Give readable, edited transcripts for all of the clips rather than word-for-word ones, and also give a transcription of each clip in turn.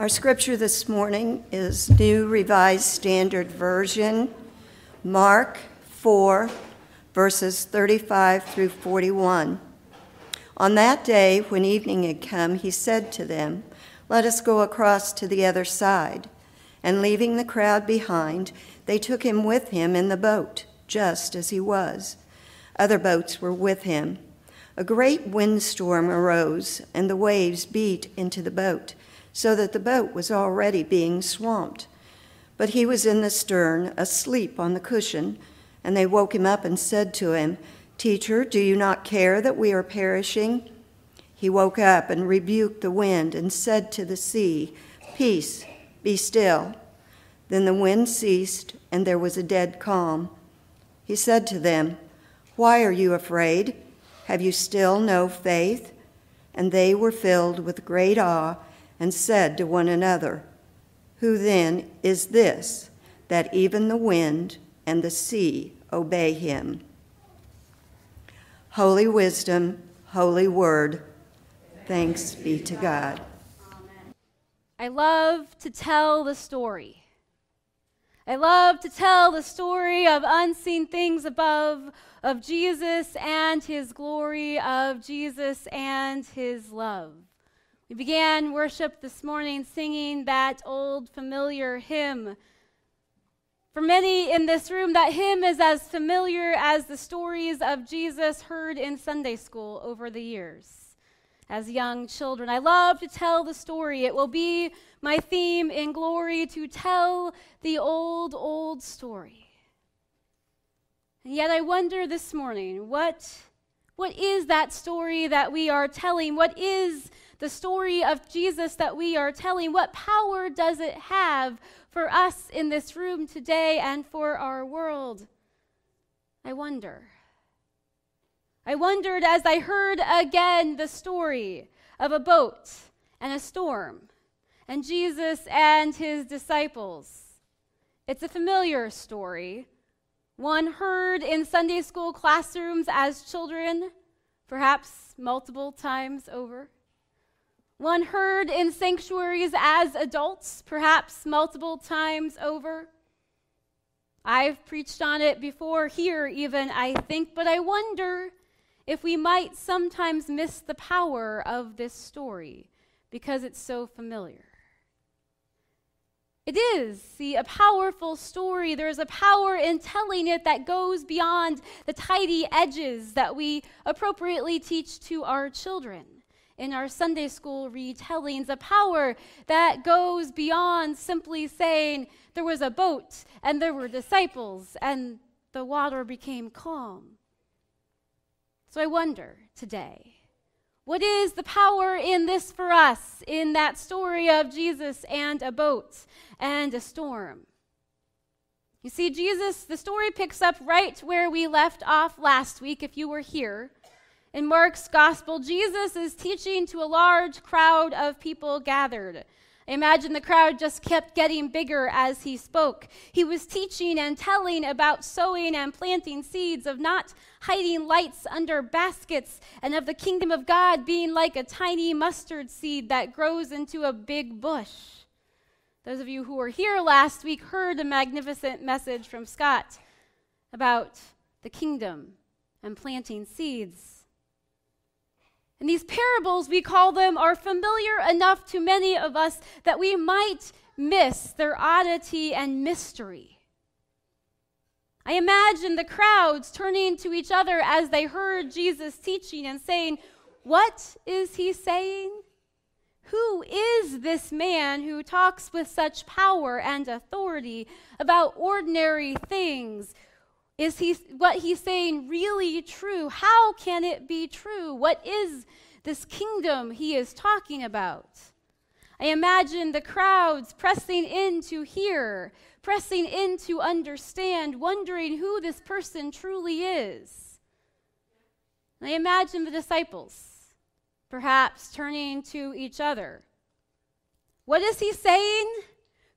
Our scripture this morning is New Revised Standard Version, Mark 4, verses 35 through 41. On that day, when evening had come, he said to them, "Let us go across to the other side." And leaving the crowd behind, they took him with him in the boat, just as he was. Other boats were with him. A great windstorm arose, and the waves beat into the boat, so that the boat was already being swamped. But he was in the stern, asleep on the cushion, and they woke him up and said to him, "Teacher, do you not care that we are perishing?" He woke up and rebuked the wind and said to the sea, "Peace, be still." Then the wind ceased, and there was a dead calm. He said to them, "Why are you afraid? Have you still no faith?" And they were filled with great awe and said to one another, "Who then is this, that even the wind and the sea obey him?" Holy wisdom, holy word, thanks be to God. I love to tell the story. I love to tell the story of unseen things above, of Jesus and his glory, of Jesus and his love. We began worship this morning singing that old familiar hymn. For many in this room, that hymn is as familiar as the stories of Jesus heard in Sunday school over the years as young children. I love to tell the story. It will be my theme in Glory, to tell the old, old story. And yet I wonder this morning, what is that story that we are telling? What is the story of Jesus that we are telling? What power does it have for us in this room today and for our world? I wonder. I wondered as I heard again the story of a boat and a storm and Jesus and his disciples. It's a familiar story, one heard in Sunday school classrooms as children, perhaps multiple times over. One heard in sanctuaries as adults, perhaps multiple times over. I've preached on it before here even, I think, but I wonder if we might sometimes miss the power of this story because it's so familiar. It is, see, a powerful story. There's a power in telling it that goes beyond the tidy edges that we appropriately teach to our children in our Sunday school retellings, a power that goes beyond simply saying there was a boat and there were disciples and the water became calm. So I wonder today, what is the power in this for us, in that story of Jesus and a boat and a storm? You see, Jesus, the story picks up right where we left off last week, if you were here. In Mark's gospel, Jesus is teaching to a large crowd of people gathered. I imagine the crowd just kept getting bigger as he spoke. He was teaching and telling about sowing and planting seeds, of not hiding lights under baskets, and of the kingdom of God being like a tiny mustard seed that grows into a big bush. Those of you who were here last week heard a magnificent message from Scott about the kingdom and planting seeds. And these parables, we call them, are familiar enough to many of us that we might miss their oddity and mystery. I imagine the crowds turning to each other as they heard Jesus teaching and saying, "What is he saying? Who is this man who talks with such power and authority about ordinary things? Is what he's saying really true? How can it be true? What is this kingdom he is talking about?" I imagine the crowds pressing in to hear, pressing in to understand, wondering who this person truly is. I imagine the disciples perhaps turning to each other. What is he saying?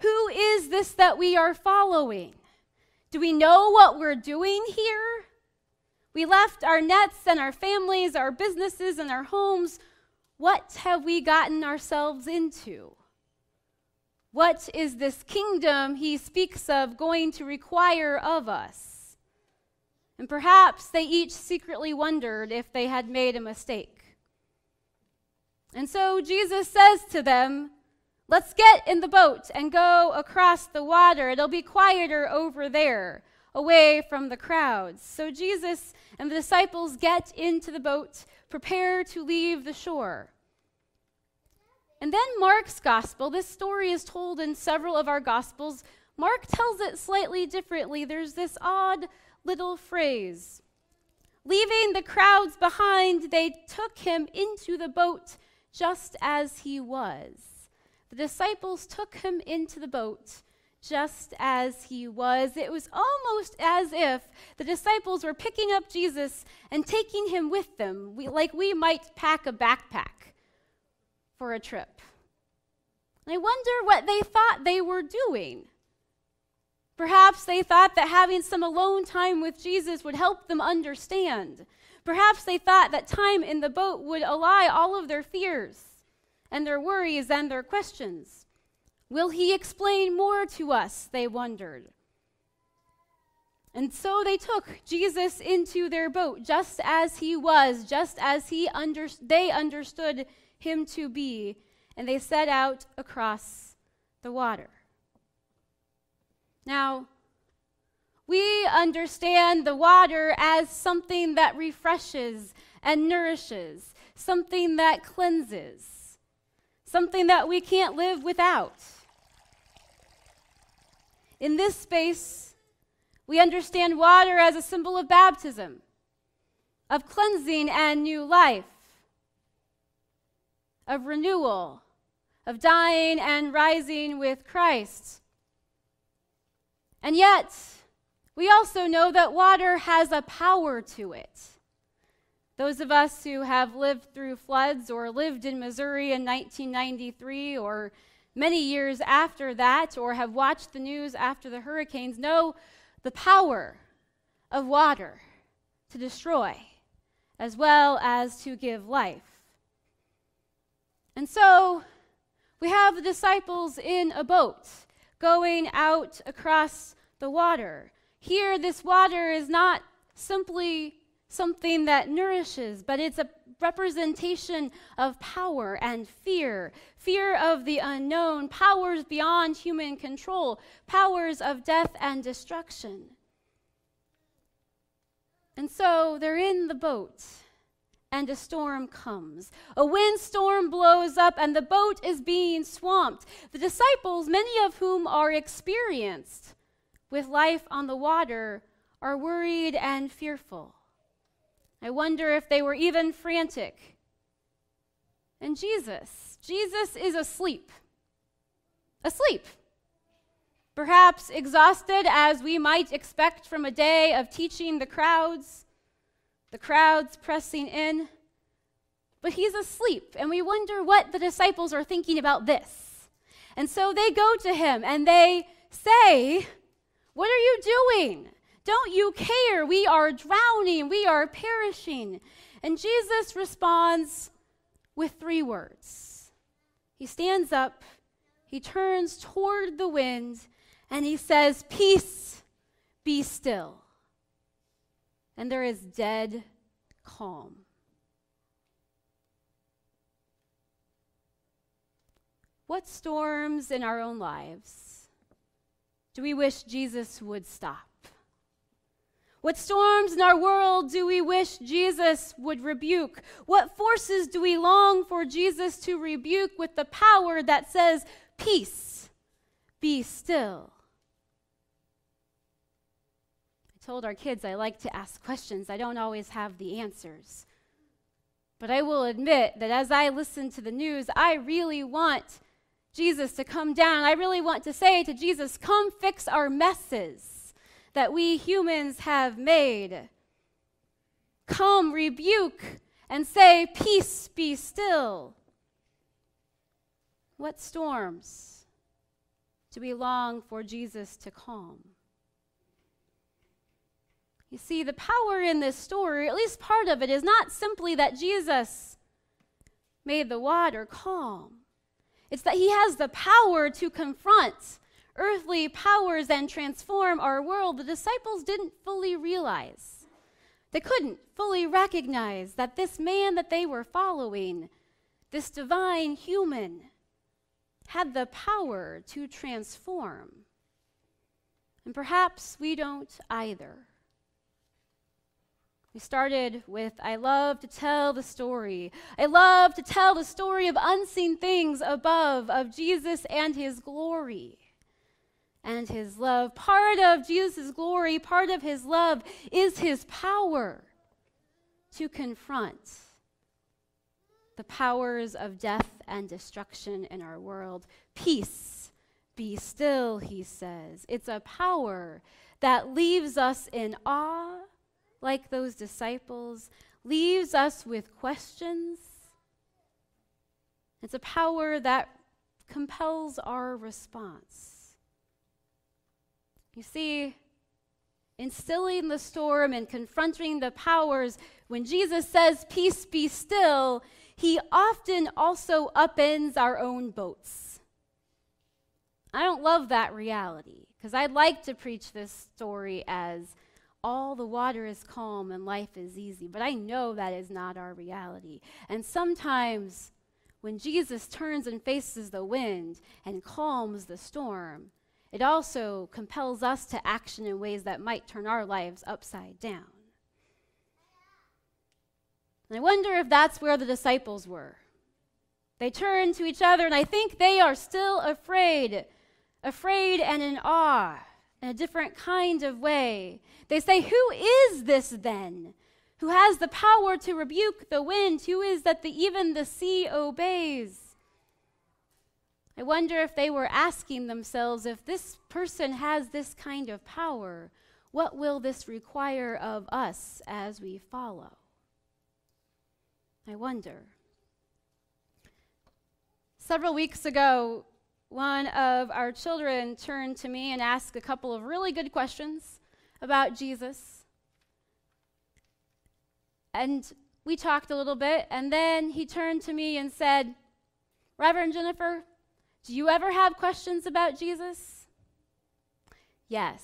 Who is this that we are following? Do we know what we're doing here? We left our nets and our families, our businesses and our homes. What have we gotten ourselves into? What is this kingdom he speaks of going to require of us? And perhaps they each secretly wondered if they had made a mistake. And so Jesus says to them, let's get in the boat and go across the water. It'll be quieter over there, away from the crowds. So Jesus and the disciples get into the boat, prepare to leave the shore. And then Mark's gospel, this story is told in several of our gospels. Mark tells it slightly differently. There's this odd little phrase. Leaving the crowds behind, they took him into the boat just as he was. The disciples took him into the boat just as he was. It was almost as if the disciples were picking up Jesus and taking him with them, like we might pack a backpack for a trip. I wonder what they thought they were doing. Perhaps they thought that having some alone time with Jesus would help them understand. Perhaps they thought that time in the boat would allay all of their fears and their worries and their questions. Will he explain more to us, they wondered. And so they took Jesus into their boat just as he was, just as they understood him to be, and they set out across the water. Now, we understand the water as something that refreshes and nourishes, something that cleanses, something that we can't live without. In this space, we understand water as a symbol of baptism, of cleansing and new life, of renewal, of dying and rising with Christ. And yet, we also know that water has a power to it. Those of us who have lived through floods or lived in Missouri in 1993 or many years after that, or have watched the news after the hurricanes, know the power of water to destroy as well as to give life. And so we have the disciples in a boat going out across the water. Here, this water is not simply something that nourishes, but it's a representation of power and fear of the unknown, powers beyond human control, powers of death and destruction. And so they're in the boat, and a storm comes. A windstorm blows up, and the boat is being swamped. The disciples, many of whom are experienced with life on the water, are worried and fearful. I wonder if they were even frantic. And Jesus is asleep. Asleep. Perhaps exhausted, as we might expect from a day of teaching the crowds pressing in. But he's asleep, and we wonder what the disciples are thinking about this. And so they go to him, and they say, "What are you doing? Don't you care? We are drowning. We are perishing." And Jesus responds with 3 words. He stands up, he turns toward the wind, and he says, "Peace, be still." And there is dead calm. What storms in our own lives do we wish Jesus would stop? What storms in our world do we wish Jesus would rebuke? What forces do we long for Jesus to rebuke with the power that says, "Peace, be still"? I told our kids I like to ask questions. I don't always have the answers. But I will admit that as I listen to the news, I really want Jesus to come down. I really want to say to Jesus, "Come fix our messes that we humans have made. Come rebuke and say, 'Peace, be still.'" What storms do we long for Jesus to calm? You see, the power in this story, or at least part of it, is not simply that Jesus made the water calm. It's that he has the power to confront earthly powers and transform our world. The disciples didn't fully realize. They couldn't fully recognize that this man that they were following, this divine human, had the power to transform. And perhaps we don't either. We started with, I love to tell the story. I love to tell the story of unseen things above, of Jesus and his glory and his love. Part of Jesus' glory, part of his love is his power to confront the powers of death and destruction in our world. Peace, be still, he says. It's a power that leaves us in awe, like those disciples, leaves us with questions. It's a power that compels our response. You see, instilling the storm and confronting the powers, when Jesus says, peace be still, he often also upends our own boats. I don't love that reality, because I'd like to preach this story as all the water is calm and life is easy, but I know that is not our reality. And sometimes when Jesus turns and faces the wind and calms the storm, it also compels us to action in ways that might turn our lives upside down. And I wonder if that's where the disciples were. They turn to each other, and I think they are still afraid and in awe in a different kind of way. They say, who is this then, who has the power to rebuke the wind? Who is that even the sea obeys? I wonder if they were asking themselves, if this person has this kind of power, what will this require of us as we follow? I wonder. Several weeks ago, one of our children turned to me and asked a couple of really good questions about Jesus. And we talked a little bit, and then he turned to me and said, Reverend Jennifer, do you ever have questions about Jesus? Yes.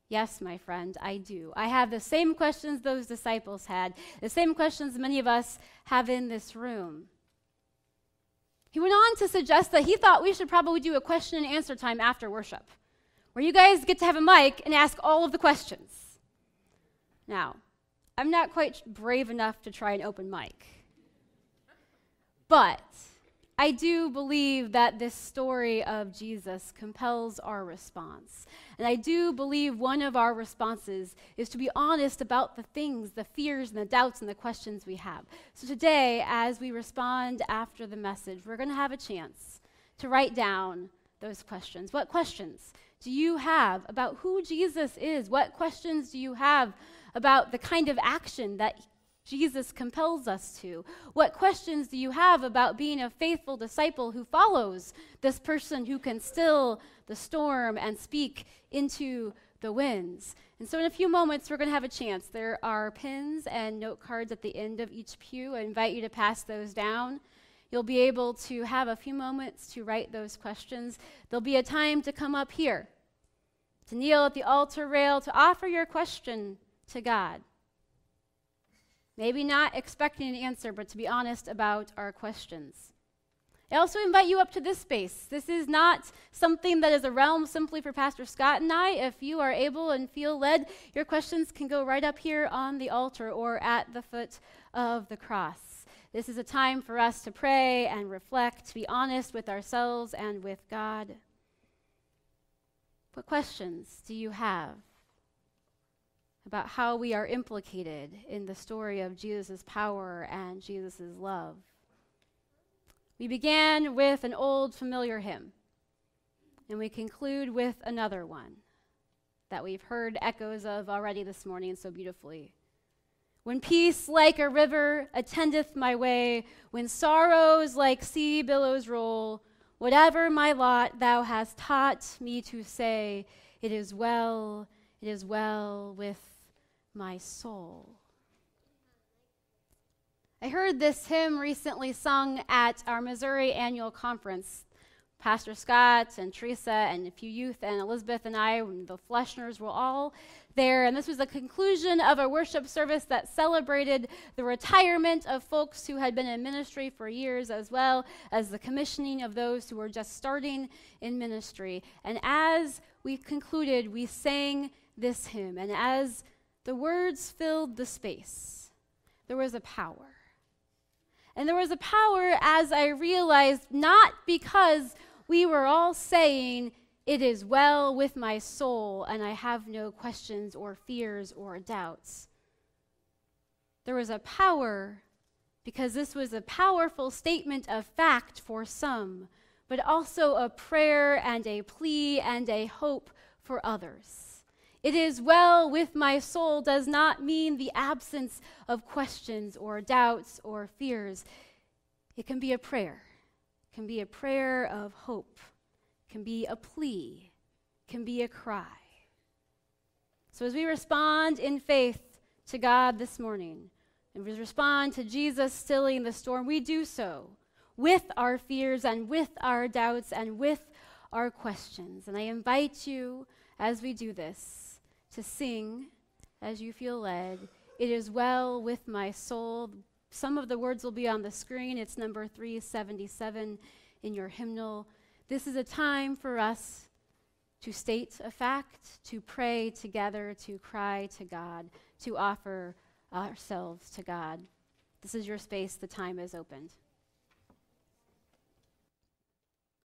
Yes, my friend, I do. I have the same questions those disciples had, the same questions many of us have in this room. He went on to suggest that he thought we should probably do a question and answer time after worship, where you guys get to have a mic and ask all of the questions. Now, I'm not quite brave enough to try an open mic, but I do believe that this story of Jesus compels our response. And I do believe one of our responses is to be honest about the things, the fears and the doubts and the questions we have. So today, as we respond after the message, we're going to have a chance to write down those questions. What questions do you have about who Jesus is? What questions do you have about the kind of action that Jesus compels us to? What questions do you have about being a faithful disciple who follows this person who can still the storm and speak into the winds? And so in a few moments, we're going to have a chance. There are pins and note cards at the end of each pew. I invite you to pass those down. You'll be able to have a few moments to write those questions. There'll be a time to come up here, to kneel at the altar rail, to offer your question to God. Maybe not expecting an answer, but to be honest about our questions. I also invite you up to this space. This is not something that is a realm simply for Pastor Scott and I. If you are able and feel led, your questions can go right up here on the altar or at the foot of the cross. This is a time for us to pray and reflect, to be honest with ourselves and with God. What questions do you have about how we are implicated in the story of Jesus' power and Jesus' love? We began with an old familiar hymn, and we conclude with another one that we've heard echoes of already this morning so beautifully. When peace like a river attendeth my way, when sorrows like sea billows roll, whatever my lot thou hast taught me to say, it is well with my soul. I heard this hymn recently sung at our Missouri annual conference. Pastor Scott and Teresa and a few youth and Elizabeth and I, and the Fleschners, were all there. And this was the conclusion of a worship service that celebrated the retirement of folks who had been in ministry for years, as well as the commissioning of those who were just starting in ministry. And as we concluded, we sang this hymn. And as the words filled the space, there was a power. And there was a power as I realized, not because we were all saying, "It is well with my soul, and I have no questions or fears or doubts." There was a power because this was a powerful statement of fact for some, but also a prayer and a plea and a hope for others. "It is well with my soul" does not mean the absence of questions or doubts or fears. It can be a prayer. It can be a prayer of hope. It can be a plea. It can be a cry. So as we respond in faith to God this morning, and we respond to Jesus stilling the storm, we do so with our fears and with our doubts and with our questions. And I invite you, as we do this, to sing as you feel led, "It is well with my soul." Some of the words will be on the screen. It's number 377 in your hymnal. This is a time for us to state a fact, to pray together, to cry to God, to offer ourselves to God. This is your space. The time is opened.